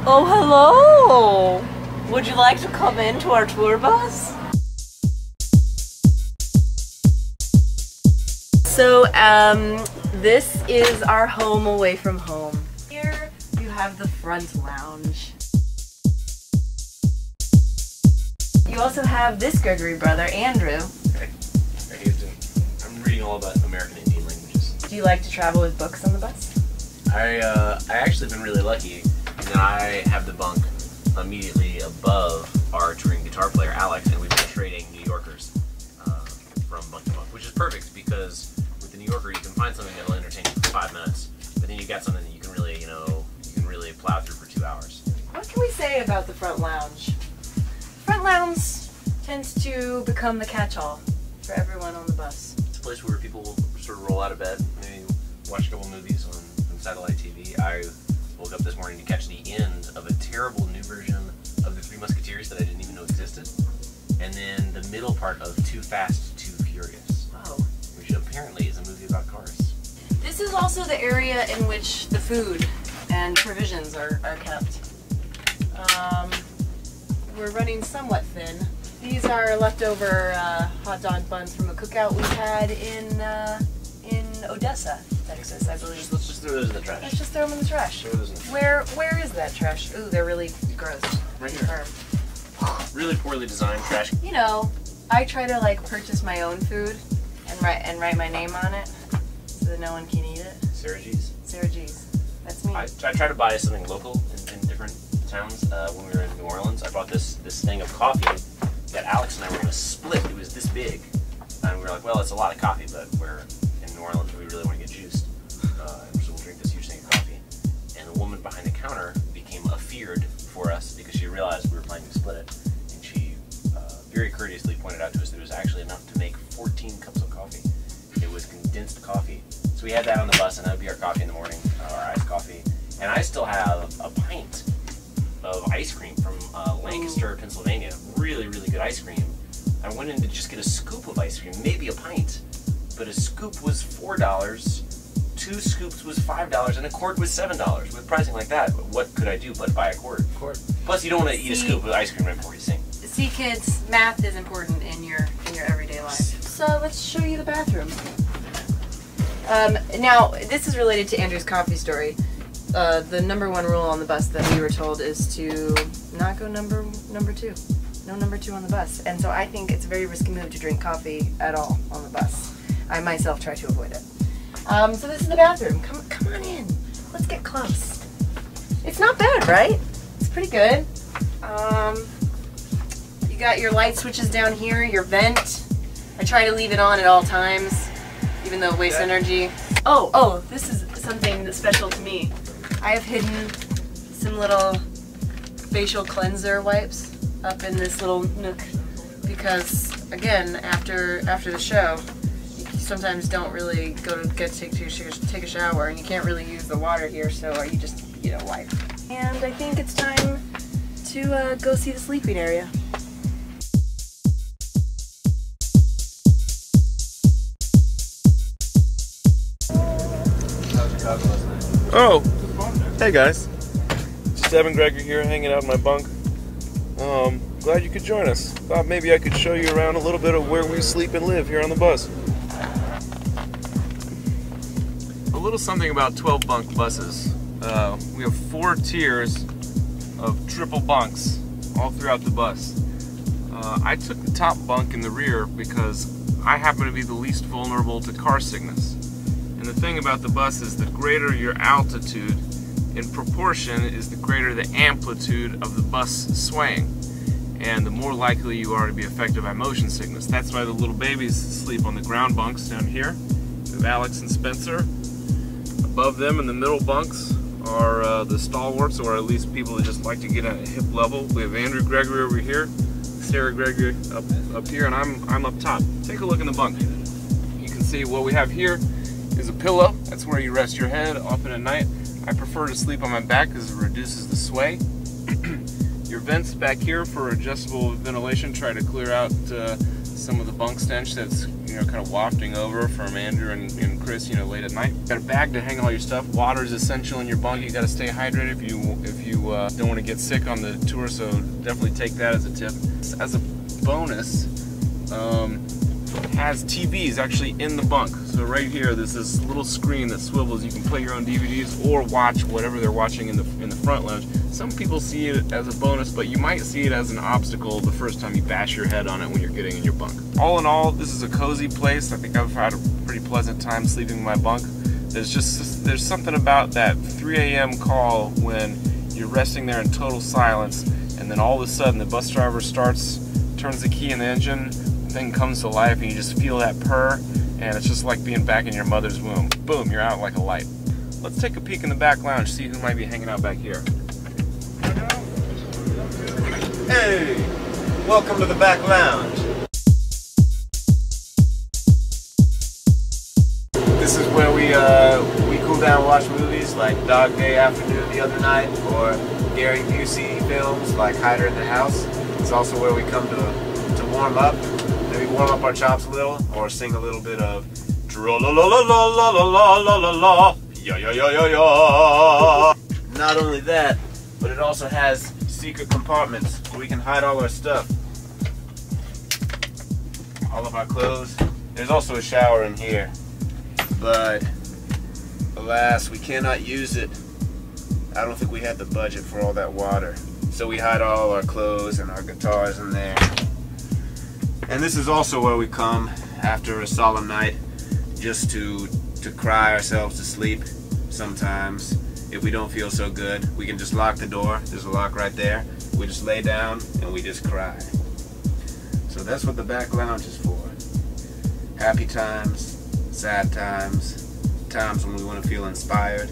Oh, hello! Would you like to come into our tour bus? So, this is our home away from home. Here you have the front lounge. You also have this Gregory brother, Andrew. Hey, I'm reading all about American Indian languages. Do you like to travel with books on the bus? I actually been really lucky in that I have the bunk immediately above our touring guitar player, Alex, and we've been trading New Yorkers from bunk to bunk, which is perfect because with the New Yorker you can find something that'll entertain you for 5 minutes, but then you got something that you can really, plow through for 2 hours. What can we say about the front lounge? Front lounge tends to become the catch-all for everyone on the bus. It's a place where people sort of roll out of bed, maybe watch a couple movies on satellite TV. I woke up this morning to catch the end of a terrible new version of The Three Musketeers that I didn't even know existed, and then the middle part of Too Fast, Too Furious, which apparently is a movie about cars. This is also the area in which the food and provisions are kept. We're running somewhat thin. These are leftover hot dog buns from a cookout we had in Odessa, Texas, I believe. Let's just throw those in the trash. Let's just throw them in the trash. Throw those in the trash. Where is that trash? Ooh, they're really gross. Right here. Really poorly designed trash. You know, I try to like purchase my own food and write my name on it so that no one can eat it. Sarah G's. Sarah G's. That's me. I try to buy something local in different towns. When we were in New Orleans, I bought this thing of coffee that Alex and I were going to split. It was this big, and we were like, well, it's a lot of coffee, but we're in New Orleans, we really want to get juiced, so we'll drink this huge thing of coffee. And the woman behind the counter became afeared for us because she realized we were planning to split it, and she very courteously pointed out to us that it was actually enough to make 14 cups of coffee. It was condensed coffee. So we had that on the bus, and that would be our coffee in the morning, our iced coffee. And I still have a pint of ice cream from Lancaster, Pennsylvania. Really, really good ice cream. I went in to just get a scoop of ice cream, maybe a pint, but a scoop was $4, 2 scoops was $5, and a quart was $7. With pricing like that, what could I do but buy a quart? Plus, you don't want to eat a scoop of ice cream right before you sing. See, kids, math is important in your everyday life. So let's show you the bathroom. Now, this is related to Andrew's coffee story. The #1 rule on the bus that we were told is to not go number 2. No number 2 on the bus. And so I think it's a very risky move to drink coffee at all on the bus. I myself try to avoid it. So this is the bathroom. Come on in. Let's get close. It's not bad, right? It's pretty good. You got your light switches down here, your vent. I try to leave it on at all times, even though it wastes energy. Oh, this is something that's special to me. I have hidden some little facial cleanser wipes up in this little nook because, again, after the show, you sometimes don't really go to take a shower, and you can't really use the water here, so you just wipe. And I think it's time to go see the sleeping area. Oh, hey guys. Just Evan Gregory here, hanging out in my bunk. Glad you could join us. Thought maybe I could show you around a little bit of where we sleep and live here on the bus. A little something about 12 bunk buses. We have 4 tiers of triple bunks all throughout the bus. I took the top bunk in the rear because I happen to be the least vulnerable to car sickness. And the thing about the bus is the greater your altitude, in proportion is the greater the amplitude of the bus swaying. And the more likely you are to be affected by motion sickness. That's why the little babies sleep on the ground bunks down here. We have Alex and Spencer. Above them in the middle bunks are the stalwarts, or at least people that just like to get at a hip level. We have Andrew Gregory over here, Sarah Gregory up here, and I'm up top. Take a look in the bunk. You can see what we have here is a pillow. That's where you rest your head often at night. I prefer to sleep on my back because it reduces the sway. Your vents back here for adjustable ventilation try to clear out some of the bunk stench that's kind of wafting over from Andrew and Chris, late at night. Got a bag to hang all your stuff. Water is essential in your bunk. You got to stay hydrated if you don't want to get sick on the tour. So definitely take that as a tip. As a bonus, has TVs actually in the bunk. So right here, there's this little screen that swivels. You can play your own DVDs or watch whatever they're watching in the front lounge. Some people see it as a bonus, but you might see it as an obstacle the first time you bash your head on it when you're getting in your bunk. All in all, this is a cozy place. I think I've had a pretty pleasant time sleeping in my bunk. There's something about that 3 a.m. call when you're resting there in total silence, and then all of a sudden the bus driver turns the key in the engine, the thing comes to life, and you just feel that purr, and it's just like being back in your mother's womb. Boom, you're out like a light. Let's take a peek in the back lounge, see who might be hanging out back here. Hey, welcome to the back lounge. This is where we cool down, watch movies like Dog Day Afternoon the other night, or Gary Busey films like Hider in the House. It's also where we come to warm up. Maybe warm up our chops a little, or sing a little bit of tra la la la la la la la la la ya ya ya ya ya. Not only that, but it also has secret compartments where we can hide all our stuff. All of our clothes. There's also a shower in here, but alas, we cannot use it. I don't think we had the budget for all that water. So we hide all our clothes and our guitars in there. And this is also where we come after a solemn night, just to cry ourselves to sleep sometimes. If we don't feel so good, we can just lock the door. There's a lock right there. We just lay down and we just cry. So that's what the back lounge is for. Happy times, sad times, times when we want to feel inspired,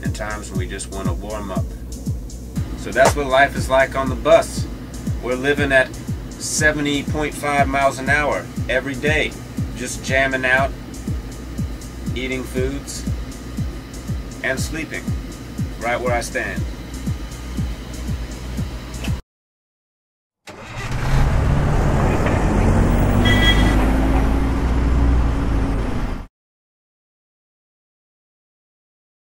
and times when we just want to warm up. So that's what life is like on the bus. We're living at 70.5 miles an hour every day, just jamming out, eating foods, and sleeping right where I stand.